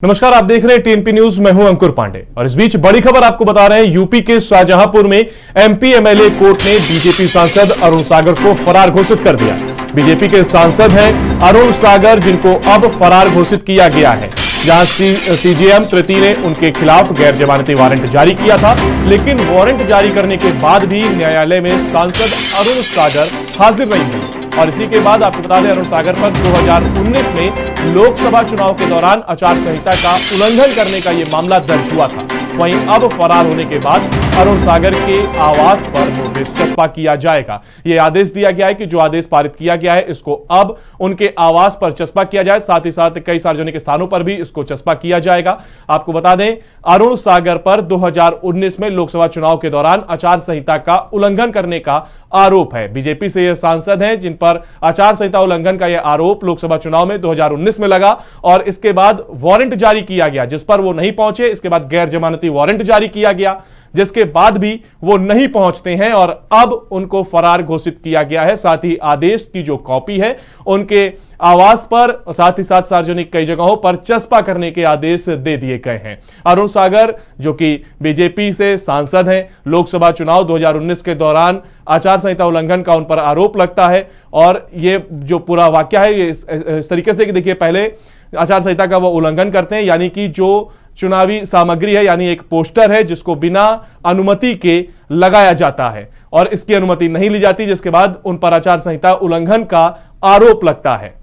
नमस्कार, आप देख रहे हैं टीएनपी न्यूज। मैं हूं अंकुर पांडे और इस बीच बड़ी खबर आपको बता रहे हैं। यूपी के शाहजहांपुर में एमपी एमएलए कोर्ट ने बीजेपी सांसद अरुण सागर को फरार घोषित कर दिया। बीजेपी के सांसद हैं अरुण सागर, जिनको अब फरार घोषित किया गया है। जहां सीजेएम तृतीय ने उनके खिलाफ गैर जमानती वारंट जारी किया था, लेकिन वारंट जारी करने के बाद भी न्यायालय में सांसद अरुण सागर हाजिर नहीं हुए। और इसी के बाद आपको बता दें, अरुण सागर पर 2019 में लोकसभा चुनाव के दौरान आचार संहिता का उल्लंघन करने का यह मामला दर्ज हुआ था। वहीं अब फरार होने के बाद अरुण सागर के आवास पर नोटिस चस्पा किया जाएगा। यह आदेश दिया गया है कि जो आदेश पारित किया गया है, इसको अब उनके आवास पर चस्पा किया जाए। साथ ही साथ कई सार्वजनिक स्थानों पर भी इसको चस्पा किया जाएगा। आपको बता दें, अरुण सागर पर 2019 में लोकसभा चुनाव के दौरान आचार संहिता का उल्लंघन करने का आरोप है। बीजेपी से यह सांसद हैं जिन पर आचार संहिता उल्लंघन का यह आरोप लोकसभा चुनाव में 2019 में लगा और इसके बाद वारंट जारी किया गया, जिस पर वो नहीं पहुंचे। इसके बाद गैर जमानती वारंट जारी किया गया, जिसके बाद भी वो नहीं पहुंचते हैं और अब उनको फरार घोषित किया गया है। साथ ही आदेश की जो कॉपी है उनके आवास पर, साथ ही साथ सार्वजनिक कई जगहों पर चस्पा करने के आदेश दे दिए गए हैं। अरुण सागर जो कि बीजेपी से सांसद हैं, लोकसभा चुनाव 2019 के दौरान आचार संहिता उल्लंघन का उन पर आरोप लगता है। और ये जो पूरा वाकया है ये इस तरीके से कि देखिए, पहले आचार संहिता का वो उल्लंघन करते हैं, यानी कि जो चुनावी सामग्री है, यानी एक पोस्टर है जिसको बिना अनुमति के लगाया जाता है और इसकी अनुमति नहीं ली जाती, जिसके बाद उन पर आचार संहिता उल्लंघन का आरोप लगता है।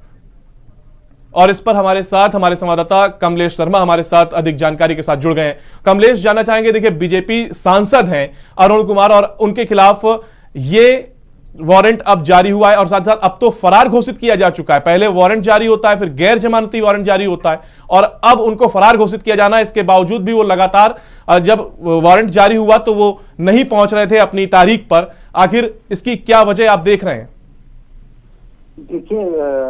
और इस पर हमारे संवाददाता कमलेश शर्मा हमारे साथ अधिक जानकारी के साथ जुड़ गए हैं। कमलेश, जानना चाहेंगे, देखिए बीजेपी सांसद हैं अरुण कुमार और उनके खिलाफ ये वारंट अब जारी हुआ है और साथ साथ अब तो फरार घोषित किया जा चुका है। पहले वारंट जारी होता है, फिर गैर जमानती वारंट जारी होता है और अब उनको फरार घोषित किया जाना है। इसके बावजूद भी वो लगातार, जब वारंट जारी हुआ तो वो नहीं पहुंच रहे थे अपनी तारीख पर। आखिर इसकी क्या वजह आप देख रहे हैं? देखिए,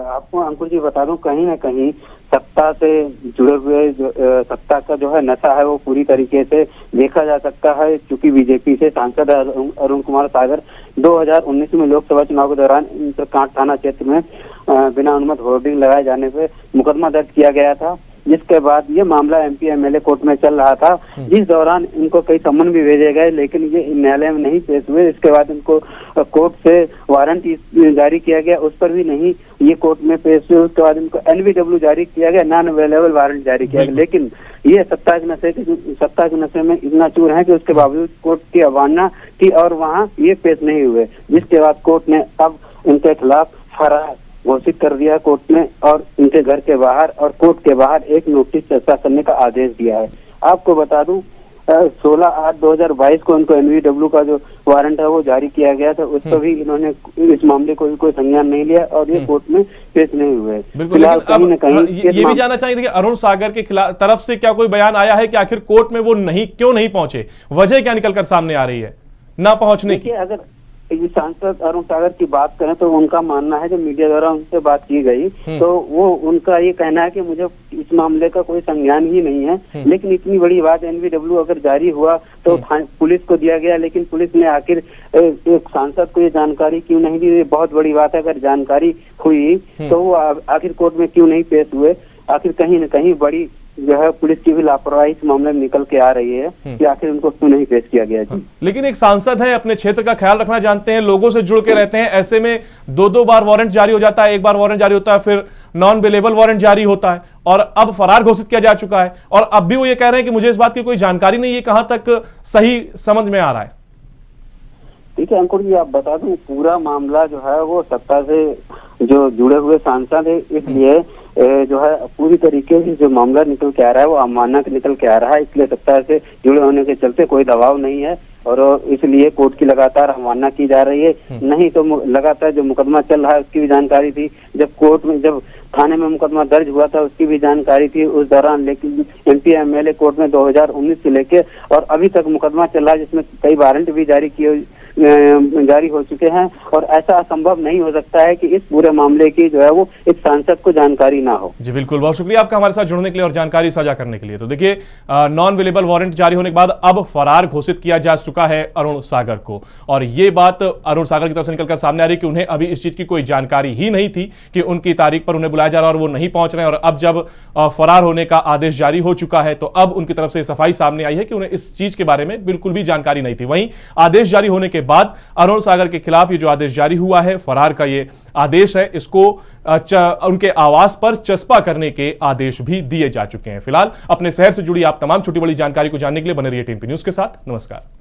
आपको अंकुर जी बता दूं, कहीं ना कहीं सत्ता से जुड़े हुए सत्ता का जो है नशा है वो पूरी तरीके से देखा जा सकता है। क्योंकि बीजेपी से सांसद अरुण कुमार सागर 2019 में लोकसभा चुनाव के दौरान इंद्रकांट थाना क्षेत्र में बिना अनुमति होर्डिंग लगाए जाने पे मुकदमा दर्ज किया गया था, जिसके बाद ये मामला एमपी एमएलए कोर्ट में चल रहा था। जिस दौरान इनको कई सम्मन भी भेजे गए, लेकिन ये न्यायालय में नहीं पेश हुए। इसके बाद इनको कोर्ट से वारंट जारी किया गया, उस पर भी नहीं ये कोर्ट में पेश हुए। उसके बाद इनको एनवीडब्ल्यू जारी किया गया, नॉन अवेलेबल वारंट जारी किया गया। लेकिन ये सत्ता के नशे में इतना चूर है कि उसके बावजूद कोर्ट की अवमानना की और वहाँ ये पेश नहीं हुए, जिसके बाद कोर्ट ने अब इनके खिलाफ फरार घोषित कर दिया कोर्ट ने और इनके घर के बाहर और कोर्ट के बाहर एक नोटिस चस्पा करने का आदेश दिया है। आपको बता दूं, 16/8/2022 को इनको एनवीडब्ल्यू का जो वारंट है वो जारी किया गया था। उस पर भी इन्होंने इस मामले को भी कोई संज्ञान नहीं लिया और ये कोर्ट में पेश नहीं हुए। फिलहाल कहीं न कहीं ये भी जानना चाहिए कि अरुण सागर के खिलाफ तरफ से क्या कोई बयान आया है कि आखिर कोर्ट में वो क्यों नहीं पहुंचे? वजह क्या निकलकर सामने आ रही है ना पहुंचने की? अगर सांसद अरुण सागर की बात करें तो उनका मानना है, जो मीडिया द्वारा उनसे बात की गई तो वो उनका ये कहना है कि मुझे इस मामले का कोई संज्ञान ही नहीं है। लेकिन इतनी बड़ी बात, एनवीडब्ल्यू अगर जारी हुआ तो पुलिस को दिया गया, लेकिन पुलिस ने आखिर एक सांसद को ये जानकारी क्यों नहीं दी? ये बहुत बड़ी बात है। अगर जानकारी हुई तो वो आखिर कोर्ट में क्यों नहीं पेश हुए? आखिर कहीं न कहीं बड़ी जो है पुलिस की भी लापरवाही इस मामले में निकल के आ रही है कि आखिर उनको क्यों नहीं पेश किया गया जी। लेकिन एक सांसद है, अपने क्षेत्र का ख्याल रखना जानते हैं, लोगों से जुड़ के रहते हैं, ऐसे में दो बार वारंट जारी हो जाता है। एक बार वारंट जारी होता है, फिर नॉन अवेलेबल वारंट जारी होता है और अब फरार घोषित किया जा चुका है और अब भी वो ये कह रहे हैं कि मुझे इस बात की कोई जानकारी नहीं है। कहां तक सही समझ में आ रहा है? ठीक है अंकुर जी, आप बता दूं, पूरा मामला जो है वो सत्ता से जो जुड़े हुए सांसद है, इसलिए जो है पूरी तरीके से जो मामला निकल के आ रहा है वो अमानक निकल के आ रहा है। इसलिए सत्ता से जुड़े होने के चलते कोई दबाव नहीं है और इसलिए कोर्ट की लगातार अवमानना की जा रही है। नहीं तो लगातार जो मुकदमा चल रहा है उसकी भी जानकारी थी, जब थाने में मुकदमा दर्ज हुआ था उसकी भी जानकारी थी उस दौरान। लेकिन एमपी एमएलए कोर्ट में 2019 से लेके और अभी तक मुकदमा चल रहा है, जिसमें कई वारंट भी जारी हो चुके हैं और ऐसा असंभव नहीं हो सकता है कि इस पूरे मामले की जो है वो एक सांसद को जानकारी ना हो। जी बिल्कुल, बहुत शुक्रिया आपका हमारे साथ जुड़ने के लिए और जानकारी साझा करने के लिए। तो देखिए, नॉन अवेलेबल वारंट जारी होने के बाद अब फरार घोषित किया जा चुका है अरुण सागर को और ये बात अरुण सागर की तरफ से निकलकर सामने आ रही है कि उन्हें अभी इस चीज की कोई जानकारी ही नहीं थी कि उनकी तारीख पर उन्हें बुलाया बुलाया जा रहा है और वो नहीं पहुंच रहे हैं, और अब जब फरार होने का आदेश जारी हो चुका है तो अब उनकी तरफ से सफाई सामने आई है कि उन्हें इस चीज के बारे में बिल्कुल भी जानकारी नहीं थी। वहीं आदेश जारी होने के बाद अरुण सागर के खिलाफ ये जो आदेश जारी हुआ है, फरार का ये आदेश है, इसको उनके आवास पर चस्पा करने के आदेश भी दिए जा चुके हैं। फिलहाल अपने शहर से जुड़ी आप तमाम छोटी बड़ी जानकारी को जानने के लिए बने रहिए टीएमपी न्यूज के साथ। नमस्कार।